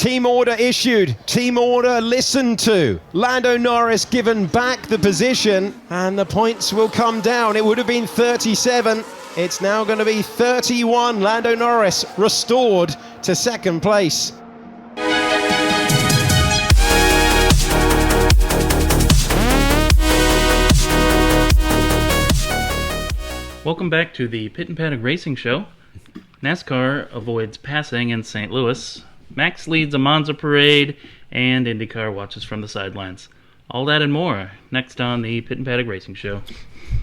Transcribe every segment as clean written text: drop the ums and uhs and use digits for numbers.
Team order issued, team order listened to. Lando Norris given back the position, and the points will come down. It would have been 37. It's now going to be 31. Lando Norris restored to second place. Welcome back to the Pit and Paddock Racing Show. NASCAR avoids passing in St. Louis. Max leads a Monza parade, and IndyCar watches from the sidelines. All that and more next on the Pit and Paddock Racing Show.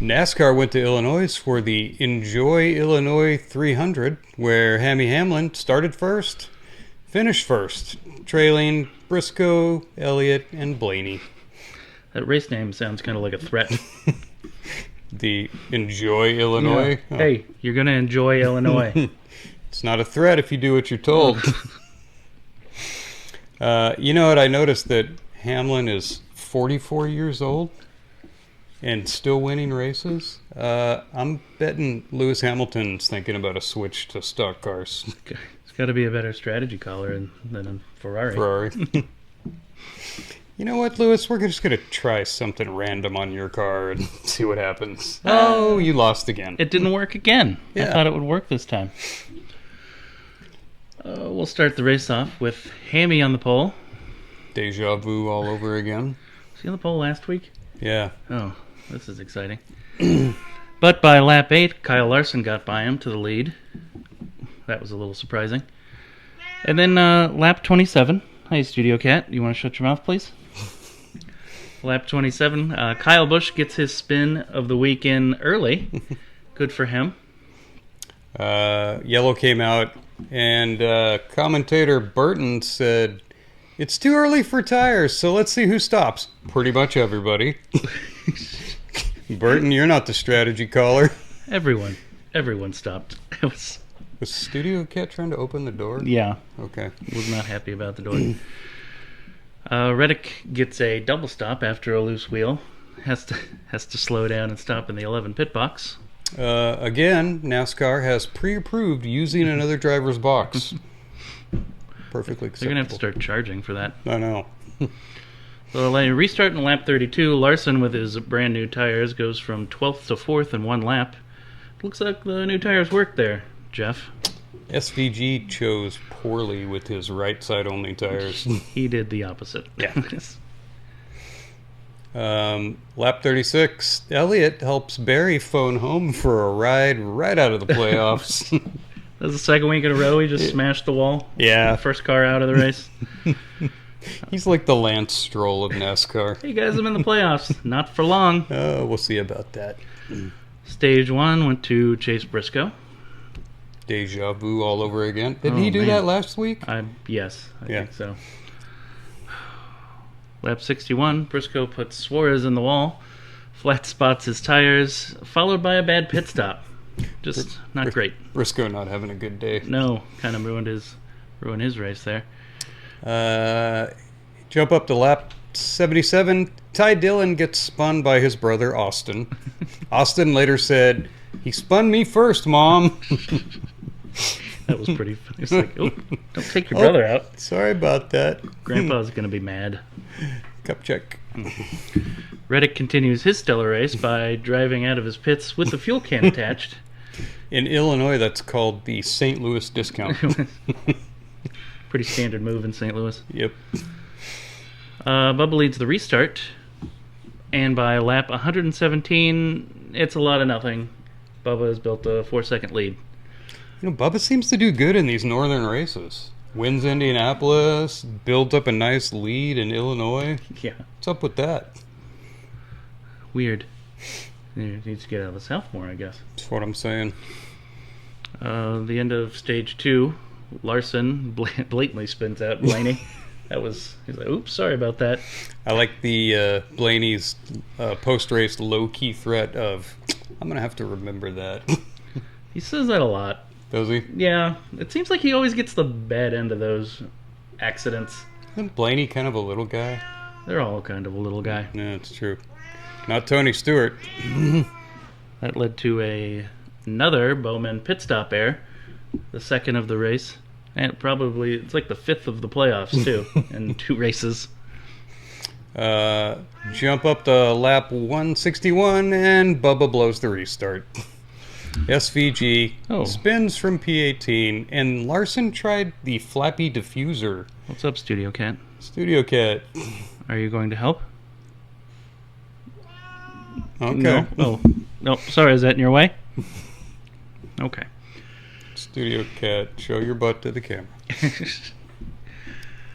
NASCAR went to Illinois for the Enjoy Illinois 300, where Hammy Hamlin started first, finished first, trailing Briscoe, Elliott, and Blaney. That race name sounds kind of like a threat. The Enjoy Illinois? Yeah. Oh. Hey, you're going to enjoy Illinois. It's not a threat if you do what you're told. You know what? I noticed that Hamlin is 44 years old and still winning races. I'm betting Lewis Hamilton's thinking about a switch to stock cars. It's got to be a better strategy caller than a Ferrari. You know what, Lewis? We're just going to try something random on your car and see what happens. Oh, you lost again. It didn't work again. Yeah. I thought it would work this time. We'll start the race off with Hammy on the pole. Deja vu all over again. Was he on the pole last week? Yeah. Oh, this is exciting. But by lap 8, Kyle Larson got by him to the lead. That was a little surprising. And then lap 27. Hi, Studio Cat. You want to shut your mouth, please? Lap 27. Kyle Busch gets his spin of the weekend early. Good for him. Yellow came out, and commentator Burton said, "It's too early for tires, so let's see who stops." Pretty much everybody. Burton, you're not the strategy caller. Everyone stopped. Was Studio Cat trying to open the door? Yeah. Okay. Was not happy about the door. Reddick gets a double stop after a loose wheel. Has to slow down and stop in the 11 pit box. Again, NASCAR has pre-approved using another driver's box. Perfectly acceptable. They're going to have to start charging for that. I know. So restart in lap 32. Larson, with his brand new tires, goes from 12th to 4th in one lap. Looks like the new tires worked there, Jeff. SVG chose poorly with his right side only tires. He did the opposite. Yeah. Lap 36, Elliott helps Barry phone home for a ride right out of the playoffs. That's the second week in a row he just smashed the wall. Yeah. First car out of the race. He's like the Lance Stroll of NASCAR. Hey guys, I'm in the playoffs. Not for long. We'll see about that. Stage 1 went to Chase Briscoe. Deja vu all over again. Didn't he do that last week? Yes, I think so. Lap 61, Briscoe puts Suarez in the wall, flat spots his tires, followed by a bad pit stop. Just not great. Briscoe not having a good day. No, kind of ruined his race there. Jump up to lap 77. Ty Dillon gets spun by his brother Austin. Austin later said, "He spun me first, Mom." That was pretty funny. It's like, oh, don't take your brother out. Sorry about that. Grandpa's going to be mad. Cup check. Reddick continues his stellar race by driving out of his pits with the fuel can attached. In Illinois, that's called the St. Louis discount. Pretty standard move in St. Louis. Yep. Bubba leads the restart, and by lap 117, it's a lot of nothing. Bubba has built a 4-second lead. You know, Bubba seems to do good in these northern races. Wins Indianapolis, builds up a nice lead in Illinois. Yeah. What's up with that? Weird. He needs to get out of the South more, I guess. That's what I'm saying. The end of stage 2, Larson blatantly spins out Blaney. He's like, oops, sorry about that. I like the Blaney's post-race low-key threat of, I'm going to have to remember that. He says that a lot. Does he? Yeah. It seems like he always gets the bad end of those accidents. Isn't Blaney kind of a little guy? They're all kind of a little guy. Yeah, it's true. Not Tony Stewart. That led to another Bowman pit stop error, the second of the race. And it's like the 5th of the playoffs, too, in 2 races. Jump up to lap 161, and Bubba blows the restart. SVG spins from P18, and Larson tried the flappy diffuser. What's up, Studio Cat? Studio Cat. Are you going to help? Okay. No? Oh. No, sorry, is that in your way? Okay. Studio Cat, show your butt to the camera.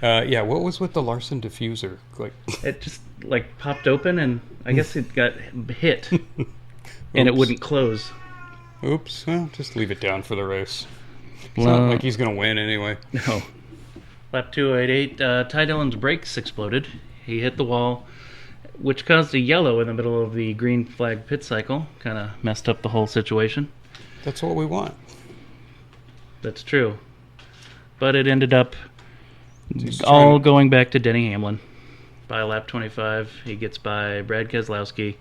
Yeah, what was with the Larson diffuser? Like, it just, like, popped open, and I guess it got hit, and it wouldn't close. Oops. Well, just leave it down for the race. It's not like he's going to win anyway. No. Lap 288, Ty Dillon's brakes exploded. He hit the wall, which caused a yellow in the middle of the green flag pit cycle. Kind of messed up the whole situation. That's what we want. That's true. But it ended up all going back to Denny Hamlin. By lap 25, he gets by Brad Keselowski,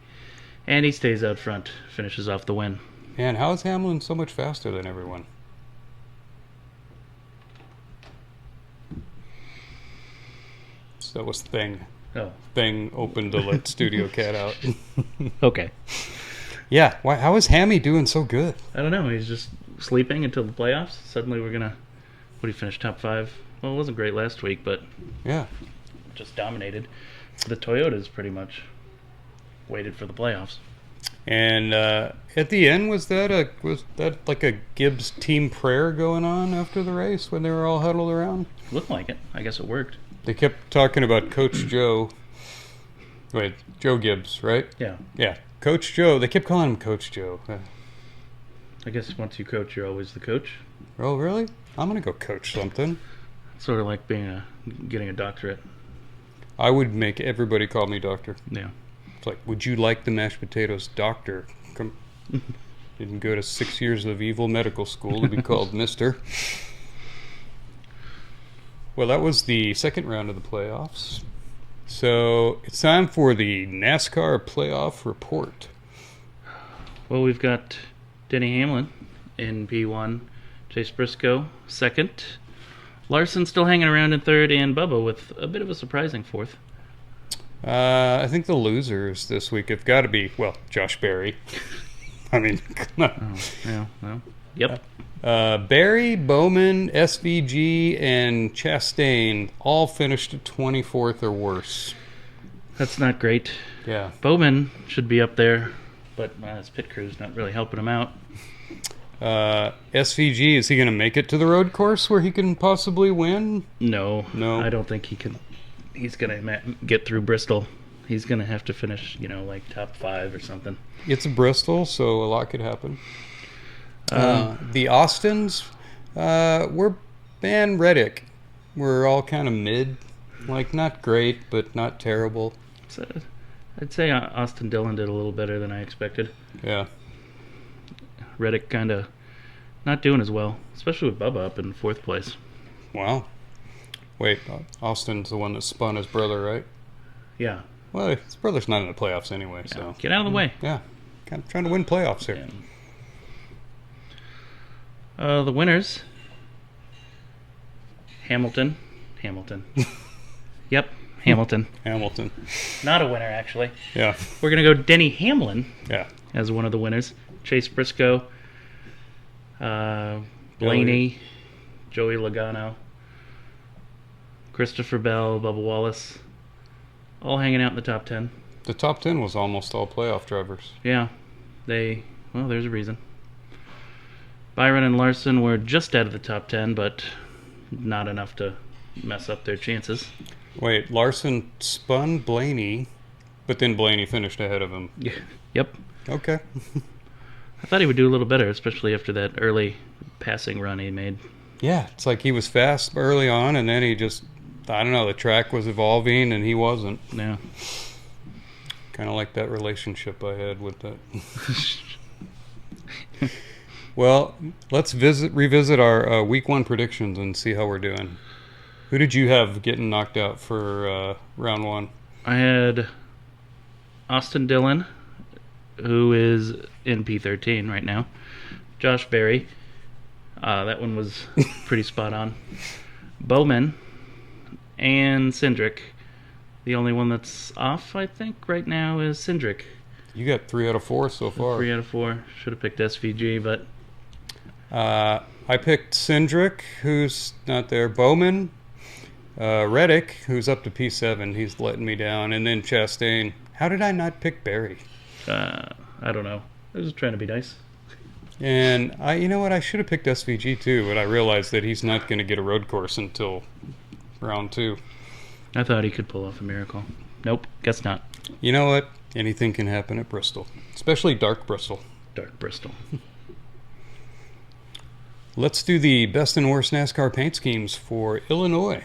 and he stays out front, finishes off the win. Man, how is Hamlin so much faster than everyone? So that was Thing. Oh. Thing opened to let Studio Cat out. Okay. Yeah, how is Hammy doing so good? I don't know. He's just sleeping until the playoffs. Suddenly we're going to... What did he finish? Top 5? Well, it wasn't great last week, but... Yeah. Just dominated. The Toyotas pretty much waited for the playoffs. And at the end, was that like a Gibbs team prayer going on after the race when they were all huddled around? Looked like it. I guess it worked. They kept talking about Coach Joe. Wait, Joe Gibbs, right? Yeah. Yeah, Coach Joe. They kept calling him Coach Joe. I guess once you coach, you're always the coach. Oh, really? I'm gonna go coach something. Sort of like getting a doctorate. I would make everybody call me doctor. Yeah. It's like, would you like the mashed potatoes, doctor? Come. Didn't go to 6 years of evil medical school to be called Mister. Well, that was the second round of the playoffs. So it's time for the NASCAR playoff report. Well, we've got Denny Hamlin in P1, Chase Briscoe second, Larson still hanging around in third, and Bubba with a bit of a surprising fourth. I think the losers this week have got to be, well, Josh Berry. I mean, come on. Oh, yeah, well, yep. Berry, Bowman, SVG, and Chastain all finished 24th or worse. That's not great. Yeah. Bowman should be up there, but his pit crew's not really helping him out. SVG, is he going to make it to the road course where he can possibly win? No. No. I don't think he can. He's going to get through Bristol. He's going to have to finish, like top 5 or something. It's Bristol, so a lot could happen. The Austins and Reddick were all kind of mid. Like, not great, but not terrible. So, I'd say Austin Dillon did a little better than I expected. Yeah. Reddick kind of not doing as well, especially with Bubba up in 4th place. Wow. Wait, Austin's the one that spun his brother, right? Yeah. Well, his brother's not in the playoffs anyway, Yeah. so... Get out of the way. Yeah. I'm trying to win playoffs here. Yeah. The winners. Hamilton. Yep, Hamilton. Hamilton. Not a winner, actually. Yeah. We're going to go Denny Hamlin Yeah. as one of the winners. Chase Briscoe, Blaney, Joey Logano, Christopher Bell, Bubba Wallace, all hanging out in the top 10. The top 10 was almost all playoff drivers. Yeah, there's a reason. Byron and Larson were just out of the top 10, but not enough to mess up their chances. Wait, Larson spun Blaney, but then Blaney finished ahead of him. Yeah. Yep. Okay. I thought he would do a little better, especially after that early passing run he made. Yeah, it's like he was fast early on, and then he just, I don't know, the track was evolving, and he wasn't. Yeah. Kind of like that relationship I had with that. Well, let's revisit our week 1 predictions and see how we're doing. Who did you have getting knocked out for round 1? I had Austin Dillon, who is in P13 right now, Josh Berry, That one was pretty spot on. Bowman and Cindric. The only one that's off, I think, right now is Cindric. You got 3 out of 4 so far. 3 out of 4. Should have picked SVG, but... I picked Cindric, who's not there. Bowman. Reddick, who's up to P7. He's letting me down. And then Chastain. How did I not pick Barry? I don't know. I was just trying to be nice. And you know what? I should have picked SVG too, but I realized that he's not going to get a road course until round 2. I thought he could pull off a miracle. Nope, guess not. You know what? Anything can happen at Bristol, especially dark Bristol. Dark Bristol. Let's do the best and worst NASCAR paint schemes for Illinois.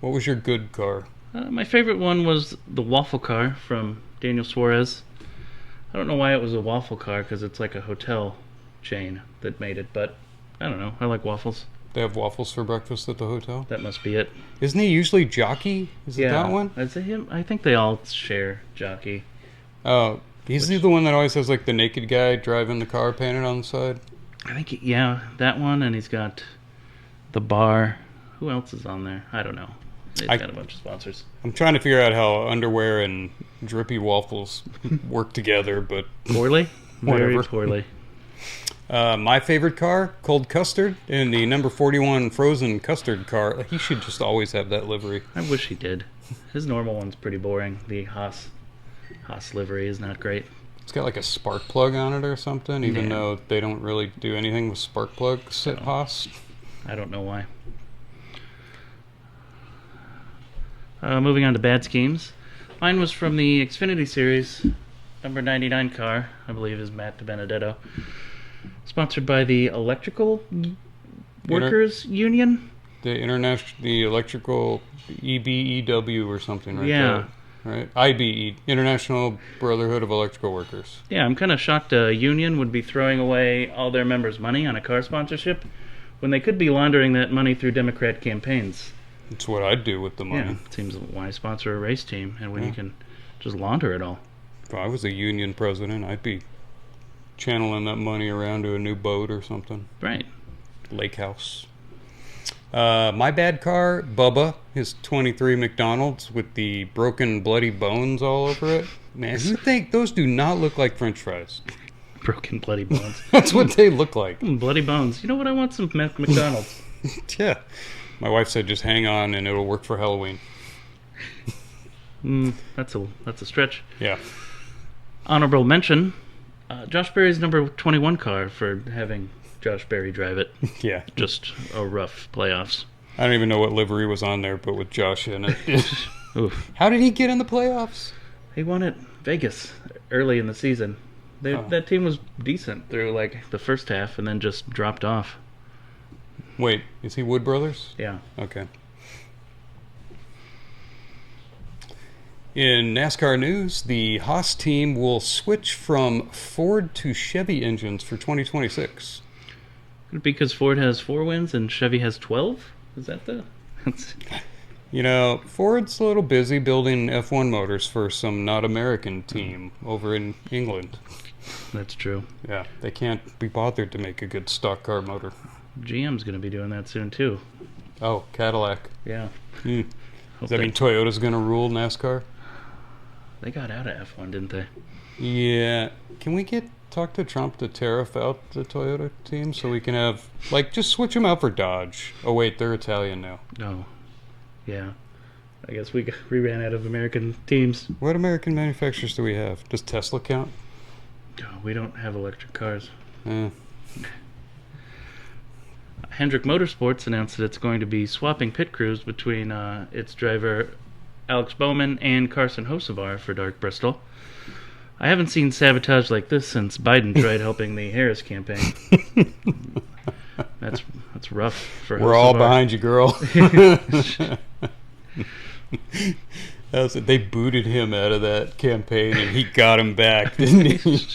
What was your good car? My favorite one was the waffle car from Daniel Suarez. I don't know why it was a waffle car, because it's like a hotel chain that made it, but I don't know. I like waffles. They have waffles for breakfast at the hotel? That must be it. Isn't he usually jockey? Is it that one? I'd say him. I think they all share jockey. Oh, he's the one that always has like the naked guy driving the car painted on the side? I think, that one, and he's got the bar. Who else is on there? I don't know. He's got a bunch of sponsors. I'm trying to figure out how underwear and drippy waffles work together, but... Poorly? Very Whatever. poorly. My favorite car, Cold Custard, and the number 41 Frozen Custard car. He should just always have that livery. I wish he did. His normal one's pretty boring. The Haas livery is not great. It's got like a spark plug on it or something, even though they don't really do anything with spark plugs at Haas. I don't know why. Moving on to bad schemes. Mine was from the Xfinity Series. Number 99 car, I believe, is Matt DiBenedetto. Sponsored by the Electrical Workers Union. The electrical EBEW or something, right? Yeah. Right? IBE, International Brotherhood of Electrical Workers. Yeah, I'm kind of shocked a union would be throwing away all their members' money on a car sponsorship when they could be laundering that money through Democrat campaigns. That's what I'd do with the money. Yeah, it seems why sponsor a race team and when you can just launder it all. If I was a union president, I'd be channeling that money around to a new boat or something. Right. Lake house. My bad car, Bubba, his 23 McDonald's with the broken bloody bones all over it. Man, you think those do not look like French fries? Broken bloody bones. That's what they look like. Bloody bones. You know what? I want some McDonald's. Yeah. My wife said just hang on and it'll work for Halloween. That's a stretch. Yeah. Honorable mention, Josh Berry's number 21 car for having Josh Berry drive it. Yeah. Just a rough playoffs. I don't even know what livery was on there, but with Josh in it. Oof. How did he get in the playoffs? He won at Vegas early in the season. That team was decent through like the first half and then just dropped off. Wait, is he Wood Brothers? Yeah. Okay. In NASCAR news, the Haas team will switch from Ford to Chevy engines for 2026. Because Ford has 4 wins and Chevy has 12? Is that the... You know, Ford's a little busy building F1 motors for some not American team over in England. That's true. Yeah, they can't be bothered to make a good stock car motor. GM's going to be doing that soon, too. Oh, Cadillac. Yeah. Does that mean Toyota's going to rule NASCAR? They got out of F1, didn't they? Yeah. Can we talk to Trump to tariff out the Toyota team so we can have, just switch them out for Dodge? Oh, wait, they're Italian now. Oh. Yeah. I guess we ran out of American teams. What American manufacturers do we have? Does Tesla count? Oh, we don't have electric cars. Eh. Hendrick Motorsports announced that it's going to be swapping pit crews between its driver Alex Bowman and Carson Hocevar for Dark Bristol. I haven't seen sabotage like this since Biden tried helping the Harris campaign. That's rough for We're Hocevar. all behind you, girl. They booted him out of that campaign and he got him back, didn't he?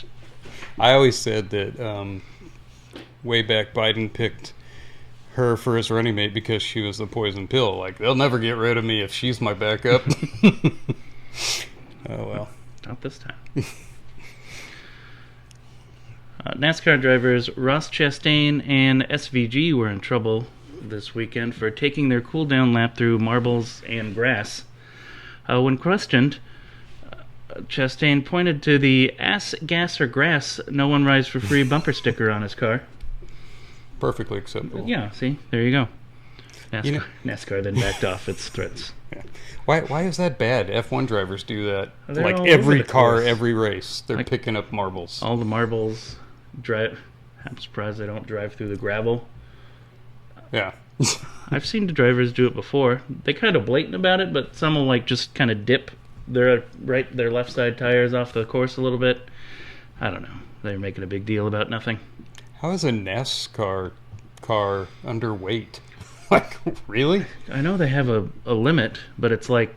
I always said that way back Biden picked her for his running mate because she was the poison pill. Like, they'll never get rid of me if she's my backup. Oh, well. Not this time. NASCAR drivers Ross Chastain and SVG were in trouble this weekend for taking their cool-down lap through marbles and grass. When questioned, Chastain pointed to the ass, gas, or grass, no one rides for free bumper sticker on his car. Perfectly acceptable. Yeah, see? There you go. NASCAR, You know- NASCAR then backed off its threats. Yeah. Why is that bad? F1 drivers do that. They're Like all every over the car, course. every race, they're Like- picking up marbles. All the marbles drive. I'm surprised they don't drive through the gravel. Yeah. I've seen the drivers do it before. They kind of blatant about it, but some will like just kind of dip their left side tires off the course a little bit. I don't know. They're making a big deal about nothing. How is a NASCAR car underweight? Like, really? I know they have a limit, but it's like,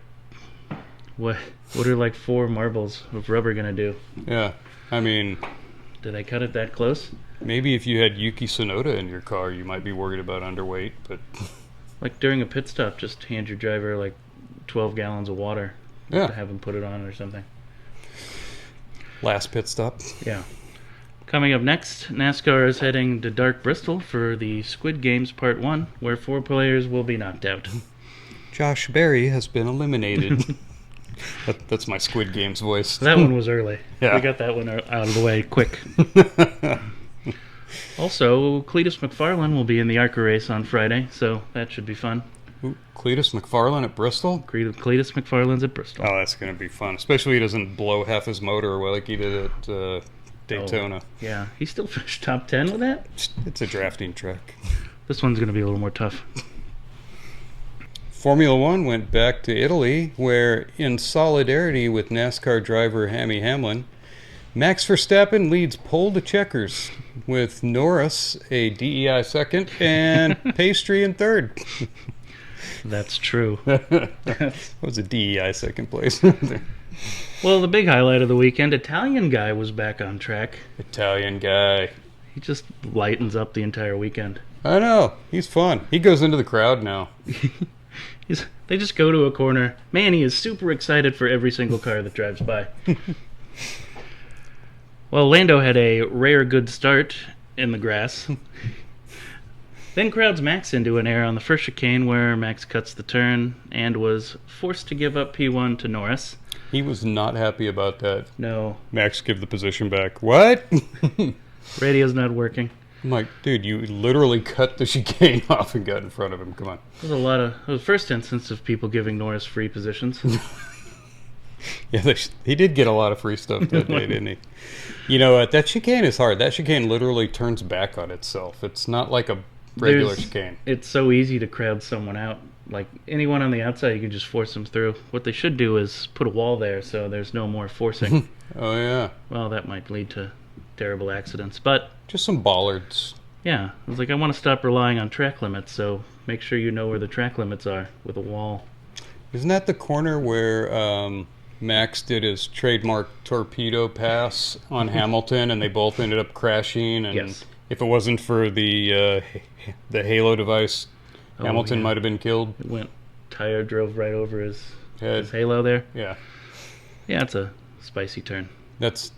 what are like 4 marbles of rubber gonna do? Yeah. I mean, Do they cut it that close? maybe if you had Yuki Tsunoda in your car, you might be worried about underweight, but Like during a pit stop, just hand your driver like 12 gallons of water to yeah. have him put it on or something. Last pit stop. Yeah. Coming up next, NASCAR is heading to Dark Bristol for the Squid Games Part 1, where 4 players will be knocked out. Josh Berry has been eliminated. That's my Squid Games voice. That one was early. Yeah. We got that one out of the way quick. Also, Cletus McFarlane will be in the ARCA race on Friday, so that should be fun. Ooh, Cletus McFarlane at Bristol? Cletus McFarlane's at Bristol. Oh, that's going to be fun. Especially he doesn't blow half his motor like he did at Daytona. Yeah, he still finished top 10 with that? It's a drafting track. This one's going to be a little more tough. Formula One went back to Italy, where, in solidarity with NASCAR driver Hammy Hamlin, Max Verstappen leads pole to checkers, with Norris a DEI second and Pastry in third. That's true. That was a DEI second place. Well, the big highlight of the weekend, Italian guy was back on track. Italian guy. He just lightens up the entire weekend. I know. He's fun. He goes into the crowd now. They just go to a corner. Man, he is super excited for every single car that drives by. Well, Lando had a rare good start in the grass. Then crowds Max into an air on the first chicane where Max cuts the turn and was forced to give up P1 to Norris. He was not happy about that. No, Max, give the position back. What? radio's not working. I'm like, dude, you literally cut the chicane off and got in front of him. Come on. There's it was the first instance of people giving Norris free positions. Yeah, he did get a lot of free stuff that day, didn't he? You know what? That chicane is hard. That chicane literally turns back on itself. It's not like a regular chicane. It's so easy to crowd someone out. Like anyone on the outside, you can just force them through. What they should do is put a wall there so there's no more forcing. Oh, yeah. Well, that might lead to terrible accidents. But, Just some bollards. yeah, I was like, I want to stop relying on track limits, so make sure you know where the track limits are with a wall. Isn't that the corner where Max did his trademark torpedo pass on Hamilton and they both ended up crashing? And Yes. if it wasn't for the Halo device, Oh, Hamilton yeah. might have been killed. It went, tire drove right over his Head. halo there. Yeah. Yeah, it's a spicy turn. That's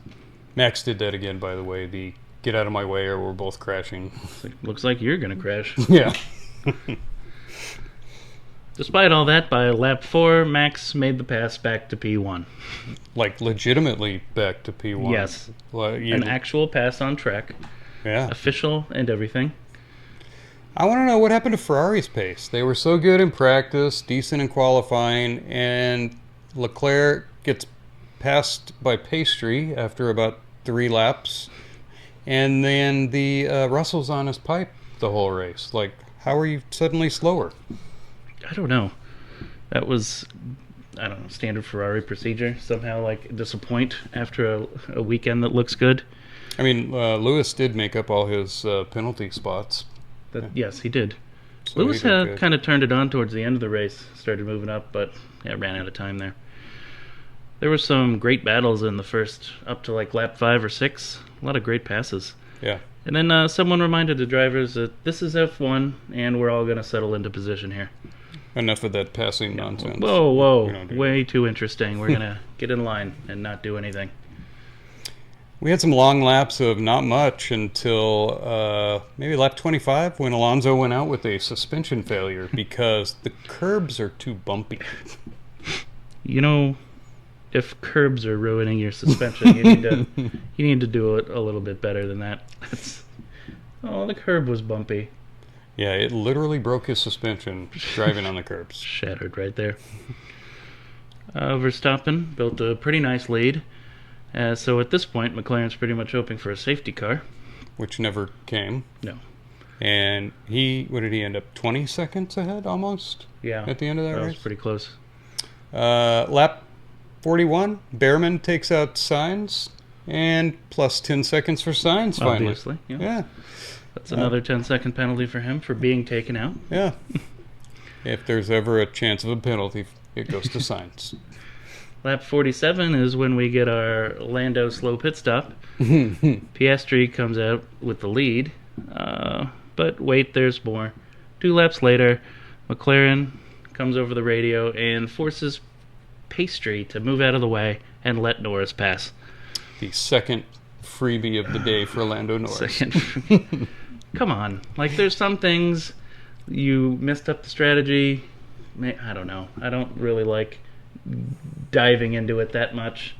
Max did that again, by the way. The get out of my way or we're both crashing. Looks like you're going to crash. Yeah. Despite all that, by lap 4, Max made the pass back to P1. Like legitimately back to P1. Yes. Well, An actual pass on track, yeah. official and everything. I want to know what happened to Ferrari's pace. They were so good in practice, decent in qualifying, and Leclerc gets passed by Pastry after about 3 laps, and then the Russell's on his pipe the whole race. Like, how are you suddenly slower? I don't know. That was, I don't know, standard Ferrari procedure. Somehow, like, disappoint after a weekend that looks good. I mean, Lewis did make up all his penalty spots. Yes, he did. So Lewis he did had good. kind of turned it on towards the end of the race, started moving up, but yeah, ran out of time there. There were some great battles in the first, up to like lap 5 or 6. A lot of great passes. Yeah. And then someone reminded the drivers that this is F1 and we're all going to settle into position here. Enough of that passing nonsense. Whoa, We don't do way too interesting. We're going to get in line and not do anything. We had some long laps of not much until maybe lap 25 when Alonso went out with a suspension failure because the curbs are too bumpy. You know, if curbs are ruining your suspension, you need to do it a little bit better than that. The curb was bumpy. Yeah, it literally broke his suspension driving on the curbs. Shattered right there. Verstappen built a pretty nice lead. So at this point, McLaren's pretty much hoping for a safety car. Which never came. No. And what did he end up, 20 seconds ahead almost? Yeah. At the end of that race? Was pretty close. Lap 41, Behrman takes out Sainz, and plus 10 seconds for Sainz finally. Obviously, yeah. Yeah. That's another 10-second penalty for him for being taken out. Yeah. If there's ever a chance of a penalty, it goes to Sainz. Lap 47 is when we get our Lando slow pit stop. Piastri comes out with the lead. But wait, there's more. 2 laps later, McLaren comes over the radio and forces Piastri to move out of the way and let Norris pass. The second freebie of the day for Lando Norris. Come on. Like, there's some things you messed up the strategy. I don't know. I don't really like diving into it that much.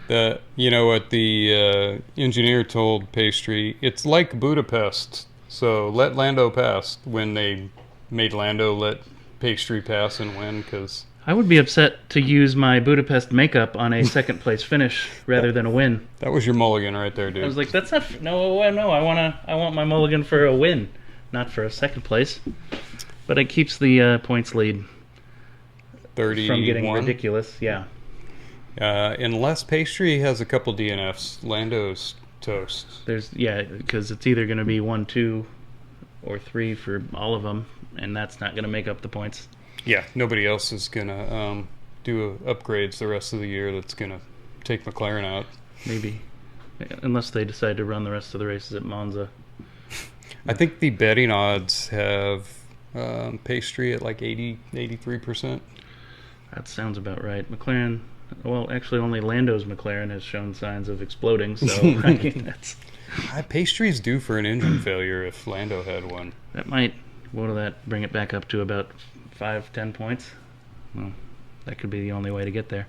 You know what the engineer told Piastri? It's like Budapest. So let Lando pass when they made Lando let Piastri pass and win because... I would be upset to use my Budapest makeup on a second place finish rather than a win. That was your mulligan right there, dude. I was like, that's not... No, I want my mulligan for a win, not for a second place. But it keeps the points lead 31. From getting ridiculous, yeah. Unless Piastri has a couple DNFs, Lando's toast. Because it's either going to be 1, 2, or 3 for all of them, and that's not going to make up the points. Yeah, nobody else is going to do upgrades the rest of the year that's going to take McLaren out. Maybe. Unless they decide to run the rest of the races at Monza. I think the betting odds have Piastri at like 83%. That sounds about right. McLaren, well, actually only Lando's McLaren has shown signs of exploding, so I mean, that's... Piastri's due for an engine failure if Lando had one. That might, what will that bring it back up to, about 5-10 points? Well, that could be the only way to get there.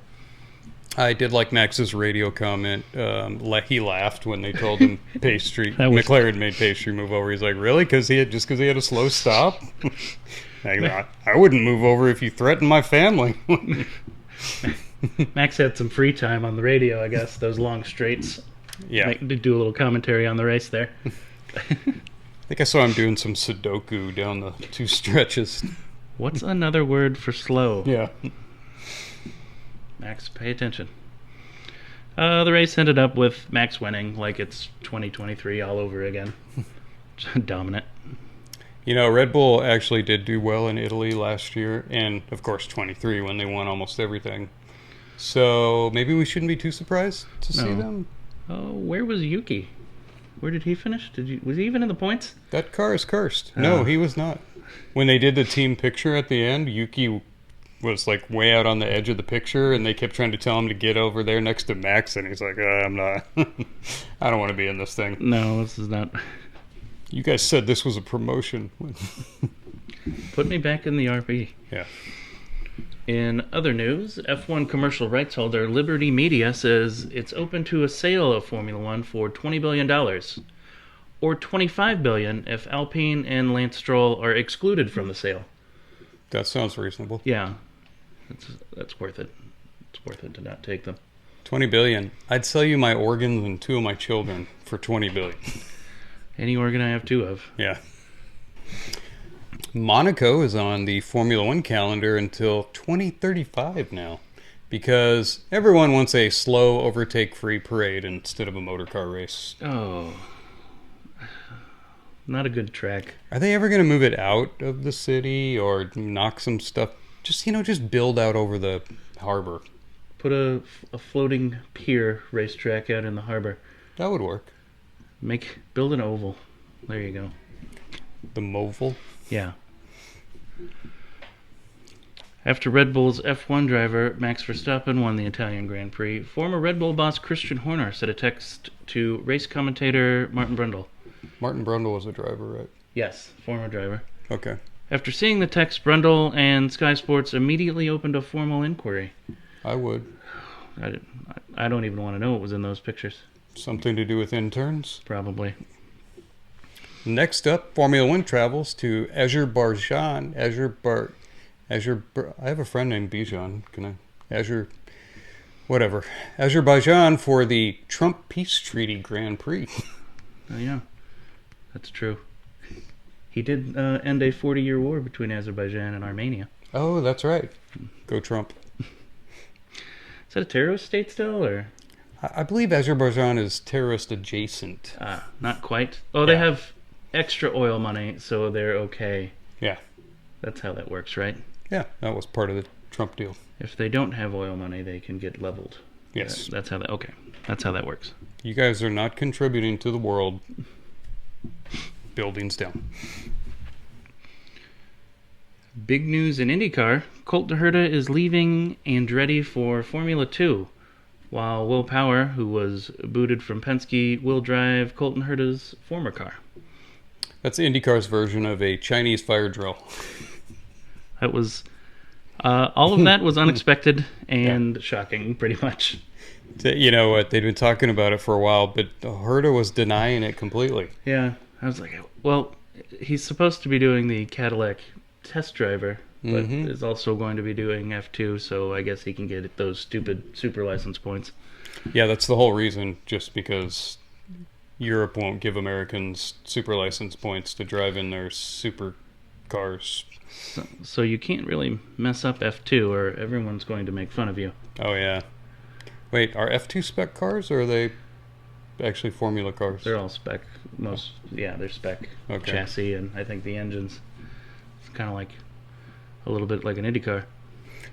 I did like Max's radio comment. He laughed when they told him McLaren made Piastri move over. He's like, really? Because he had a slow stop? I wouldn't move over if you threatened my family. Max had some free time on the radio, I guess, those long straights. Yeah. Did do a little commentary on the race there. I think I saw him doing some Sudoku down the 2 stretches. What's another word for slow? Yeah. Max, pay attention. The race ended up with Max winning like it's 2023 all over again. Dominant. You know, Red Bull actually did do well in Italy last year, and of course 23 when they won almost everything. So maybe we shouldn't be too surprised to see them. Oh, where was Yuki? Where did he finish? Was he even in the points? That car is cursed. No, he was not. When they did the team picture at the end, Yuki was like way out on the edge of the picture, and they kept trying to tell him to get over there next to Max, and he's like, I'm not. I don't want to be in this thing. No, this is not. You guys said this was a promotion. Put me back in the RP. Yeah. In other news, F1 commercial rights holder Liberty Media says it's open to a sale of Formula One for $20 billion, or $25 billion if Alpine and Lance Stroll are excluded from the sale. That sounds reasonable. Yeah, that's worth it. It's worth it to not take them. $20 billion. I'd sell you my organs and 2 of my children for $20 billion. Any organ I have 2 of. Yeah. Monaco is on the Formula One calendar until 2035 now, because everyone wants a slow, overtake-free parade instead of a motor car race. Oh, not a good track. Are they ever going to move it out of the city or knock some stuff? Just build out over the harbor. Put a floating pier racetrack out in the harbor. That would work. Build an oval. There you go. The Moval? Yeah. After Red Bull's F1 driver Max Verstappen won the Italian Grand Prix, former Red Bull boss Christian Horner sent a text to race commentator Martin Brundle. Martin Brundle was a driver, right? Yes, former driver. Okay. After seeing the text, Brundle and Sky Sports immediately opened a formal inquiry. I would. I don't even want to know what was in those pictures. Something to do with interns? Probably. Next up, Formula One travels to Azerbaijan. I have a friend named Bijan. Azerbaijan for the Trump Peace Treaty Grand Prix. Oh, yeah. That's true. He did end a 40-year war between Azerbaijan and Armenia. Oh, that's right. Go Trump. Is that a terrorist state still, or? I believe Azerbaijan is terrorist adjacent. Not quite. Oh, they have extra oil money, so they're okay. Yeah. That's how that works, right? Yeah, that was part of the Trump deal. If they don't have oil money, they can get leveled. Yes. That's how that works. You guys are not contributing to the world. Buildings down. Big news in IndyCar. Colt Herta is leaving Andretti for Formula 2, while Will Power, who was booted from Penske, will drive Colton Herta's former car. That's IndyCar's version of a Chinese fire drill. That was... all of that was unexpected and shocking, pretty much. You know what? They'd been talking about it for a while, but Herta was denying it completely. Yeah. I was like, well, he's supposed to be doing the Cadillac test driver, but is also going to be doing F2, so I guess he can get those stupid super license points. Yeah, that's the whole reason, just because Europe won't give Americans super license points to drive in their super cars. So you can't really mess up F2, or everyone's going to make fun of you. Oh, yeah. Wait, are F2 spec cars, or are they actually Formula cars? They're all spec. They're spec chassis, and I think the engines. It's kind of like a little bit like an Indy car.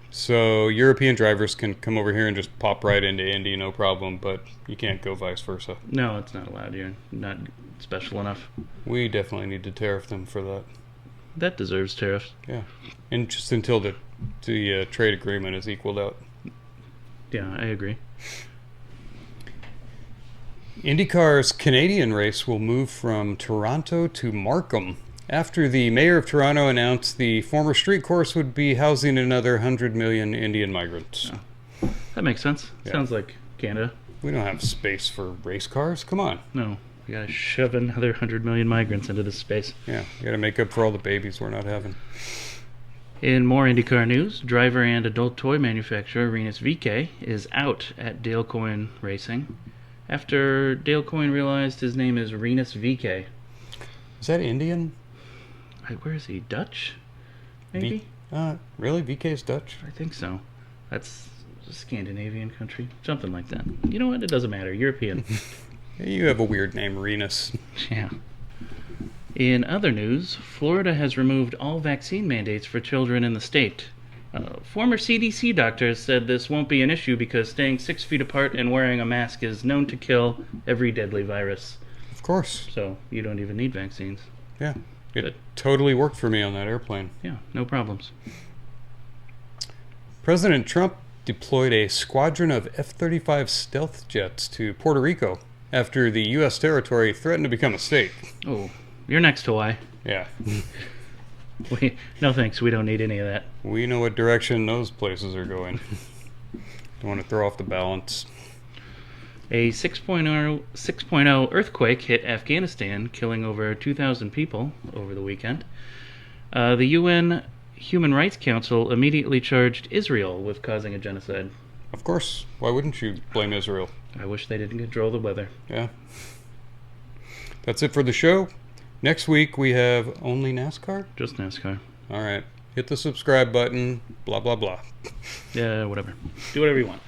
So European drivers can come over here and just pop right into Indy, no problem, but you can't go vice versa. No, it's not allowed. You're not special enough. We definitely need to tariff them for that. That deserves tariffs. Yeah, and just until the trade agreement is equaled out. Yeah, I agree. IndyCar's Canadian race will move from Toronto to Markham after the mayor of Toronto announced the former street course would be housing another 100 million Indian migrants. Oh. That makes sense. Yeah. Sounds like Canada. We don't have space for race cars. Come on. No, we gotta shove another 100 million migrants into this space. Yeah, we gotta make up for all the babies we're not having. In more IndyCar news, driver and adult toy manufacturer Rinus VeeKay is out at Dale Coyne Racing after Dale Coyne realized his name is Rinus VeeKay. Is that Indian? Where is he? Dutch? Maybe? Really? VeeKay is Dutch? I think so. That's a Scandinavian country. Something like that. You know what? It doesn't matter. European. You have a weird name, Rinus. Yeah. In other news, Florida has removed all vaccine mandates for children in the state. Former CDC doctors said this won't be an issue because staying 6 feet apart and wearing a mask is known to kill every deadly virus. Of course. So you don't even need vaccines. Yeah. It totally worked for me on that airplane. Yeah, no problems. President Trump deployed a squadron of F-35 stealth jets to Puerto Rico after the U.S. territory threatened to become a state. Oh, you're next, Hawaii. Yeah. No thanks, we don't need any of that. We know what direction those places are going. Don't want to throw off the balance. A 6.0 earthquake hit Afghanistan, killing over 2,000 people over the weekend. The UN Human Rights Council immediately charged Israel with causing a genocide. Of course. Why wouldn't you blame Israel? I wish they didn't control the weather. Yeah. That's it for the show. Next week we have only NASCAR? Just NASCAR. All right. Hit the subscribe button. Blah, blah, blah. Yeah, whatever. Do whatever you want.